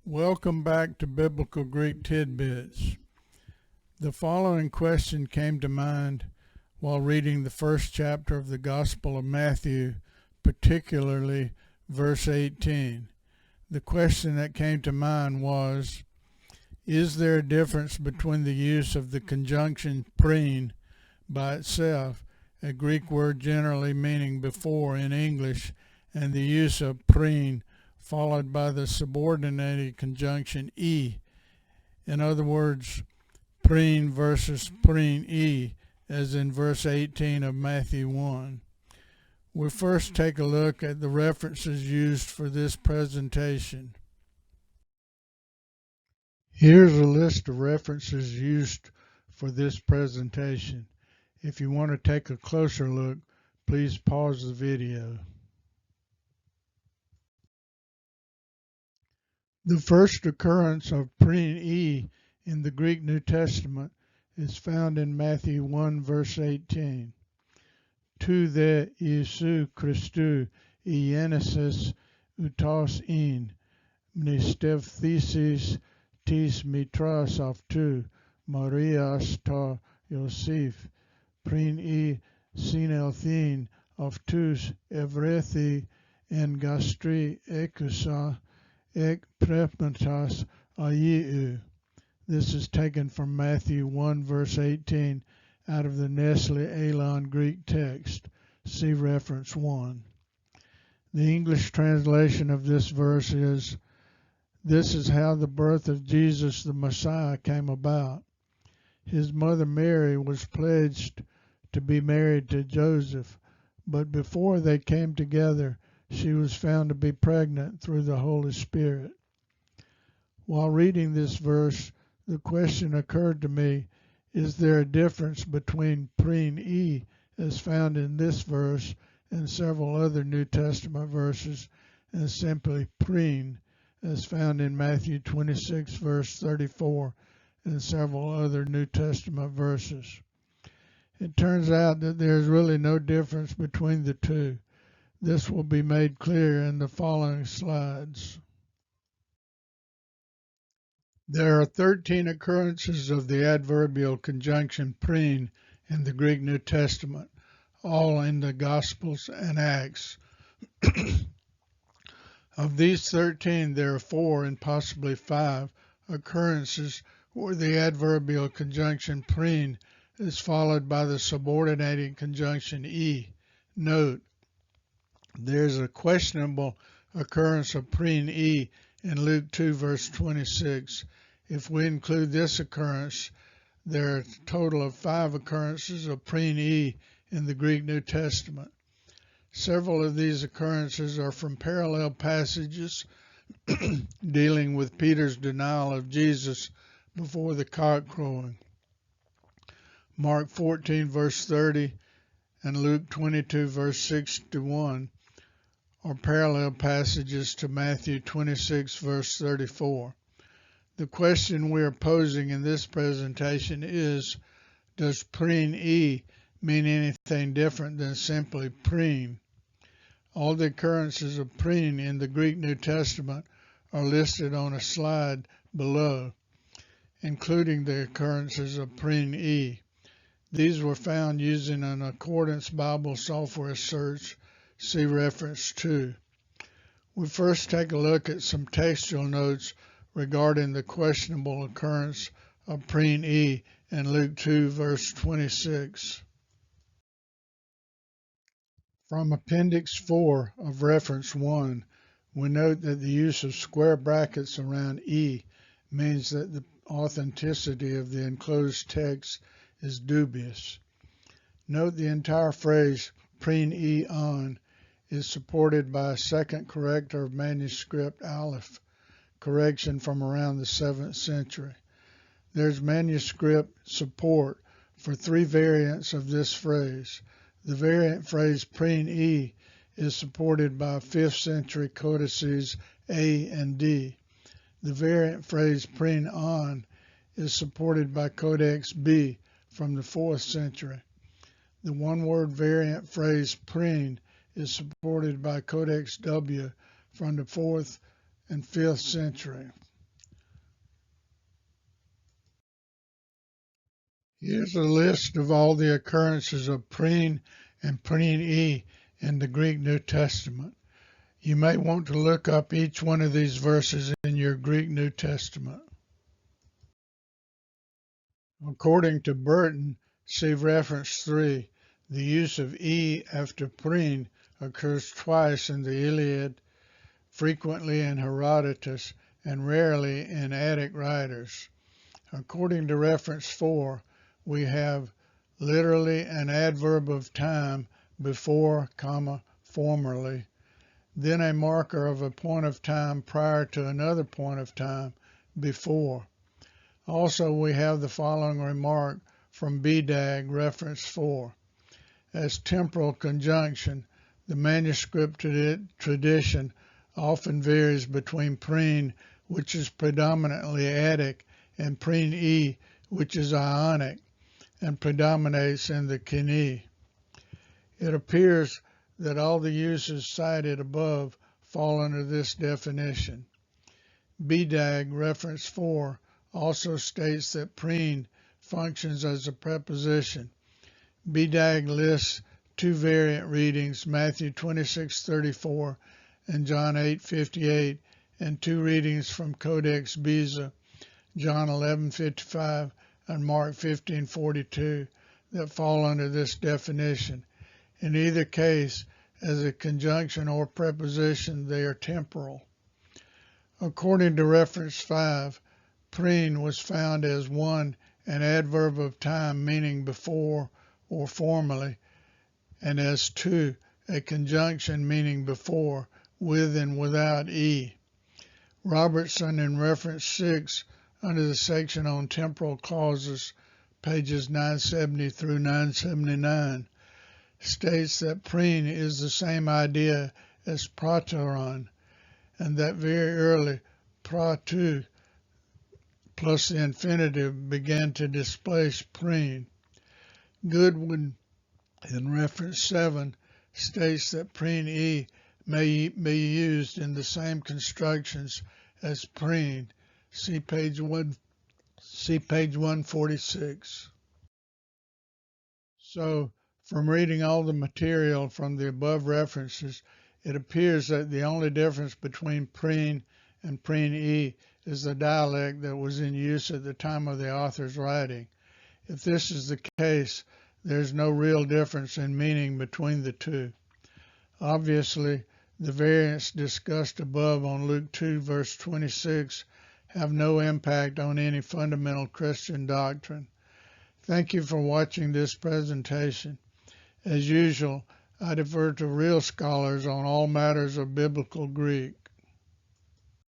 Welcome back to Biblical Greek Tidbits. The following question came to mind while reading the first chapter of the Gospel of Matthew, particularly verse 18. The question that came to mind was, is there a difference between the use of the conjunction pρίν by itself, a Greek word generally meaning before in English, and the use of πρίν followed by the subordinated conjunction e? In other words, πρίν versus πρίν e, as in verse 18 of Matthew 1. We'll first take a look at the references used for this presentation. Here's a list of references used for this presentation. If you want to take a closer look, please pause the video. The first occurrence of πρίν e in the Greek New Testament is found in Matthew 1 verse 18. Tu δε Ιησού Χριστού η γέννησες ουτός ειν, μνηστεύθησης της μητράς αυτού, Μαρίας τα Ιωσήφ, πρίν η συνελθειν αυτούς ευρέθη εν γαστρί έκουσα εκ πνεύματος Αγίου. This is taken from Matthew 1 verse 18 out of the Nestle Aland Greek text. See reference 1. The English translation of this verse is, "This is how the birth of Jesus the Messiah came about. His mother Mary was pledged to be married to Joseph, but before they came together, she was found to be pregnant through the Holy Spirit." While reading this verse, the question occurred to me, is there a difference between πρίν e as found in this verse and several other New Testament verses and simply πρίν as found in Matthew 26 verse 34 and several other New Testament verses? It turns out that there is really no difference between the two. This will be made clear in the following slides. There are 13 occurrences of the adverbial conjunction πρίν in the Greek New Testament, all in the Gospels and Acts. Of these 13, there are 4 and possibly 5 occurrences where the adverbial conjunction πρίν is followed by the subordinating conjunction e. Note, there's a questionable occurrence of πρίν e in Luke 2 verse 26. If we include this occurrence, there are a total of 5 occurrences of πρίν e in the Greek New Testament. Several of these occurrences are from parallel passages dealing with Peter's denial of Jesus before the cock crowing. Mark 14 verse 30 and Luke 22 verse 61 are parallel passages to Matthew 26 verse 34. The question we are posing in this presentation is, does πρίν e mean anything different than simply πρίν? All the occurrences of πρίν in the Greek New Testament are listed on a slide below, including the occurrences of πρίν e. These were found using an Accordance Bible software search. See reference 2. We first take a look at some textual notes regarding the questionable occurrence of πρίν e in Luke 2 verse 26. From Appendix 4 of reference 1, we note that the use of square brackets around e means that the authenticity of the enclosed text is dubious. Note the entire phrase πρίν e on is supported by a second corrector of manuscript Aleph, correction from around the 7th century. There's manuscript support for 3 variants of this phrase. The variant phrase πρίν e is supported by 5th century codices A and D. The variant phrase πρίν on is supported by Codex B from the 4th century. The one-word variant phrase πρίν is supported by Codex W from the 4th and 5th century. Here's a list of all the occurrences of prín and prīn in the Greek New Testament. You may want to look up each one of these verses in your Greek New Testament. According to Burton, see reference 3, the use of after prīn occurs twice in the Iliad, frequently in Herodotus, and rarely in Attic writers. According to reference 4, we have literally an adverb of time before, formerly, then a marker of a point of time prior to another point of time before. Also, we have the following remark from Bedag, reference 4. As temporal conjunction, the manuscript tradition often varies between prīn, which is predominantly Attic, and prīn, which is Ionic, and predominates in the Kini. It appears that all the uses cited above fall under this definition. Bedag, reference 4, also states that prīn functions as a preposition. Bedag lists two variant readings, Matthew 26:34 and John 8:58, and two readings from Codex Beza, John 11:55 and Mark 15:42, that fall under this definition. In either case, as a conjunction or preposition, they are temporal. According to reference 5, prīn was found as 1, an adverb of time meaning before or formerly, and as 2, a conjunction meaning before, with and without Robertson in reference 6, under the section on temporal clauses, pages 970 through 979, states that prīn is the same idea as prateron, and that very early pratu plus the infinitive began to displace prīn. Goodwin in reference 7 states that prīn may be used in the same constructions as prīn. See page 146. So, from reading all the material from the above references, it appears that the only difference between prīn and prīn is the dialect that was in use at the time of the author's writing. If this is the case, there is no real difference in meaning between the two. Obviously, the variants discussed above on Luke 2 verse 26 have no impact on any fundamental Christian doctrine. Thank you for watching this presentation. As usual, I defer to real scholars on all matters of biblical Greek.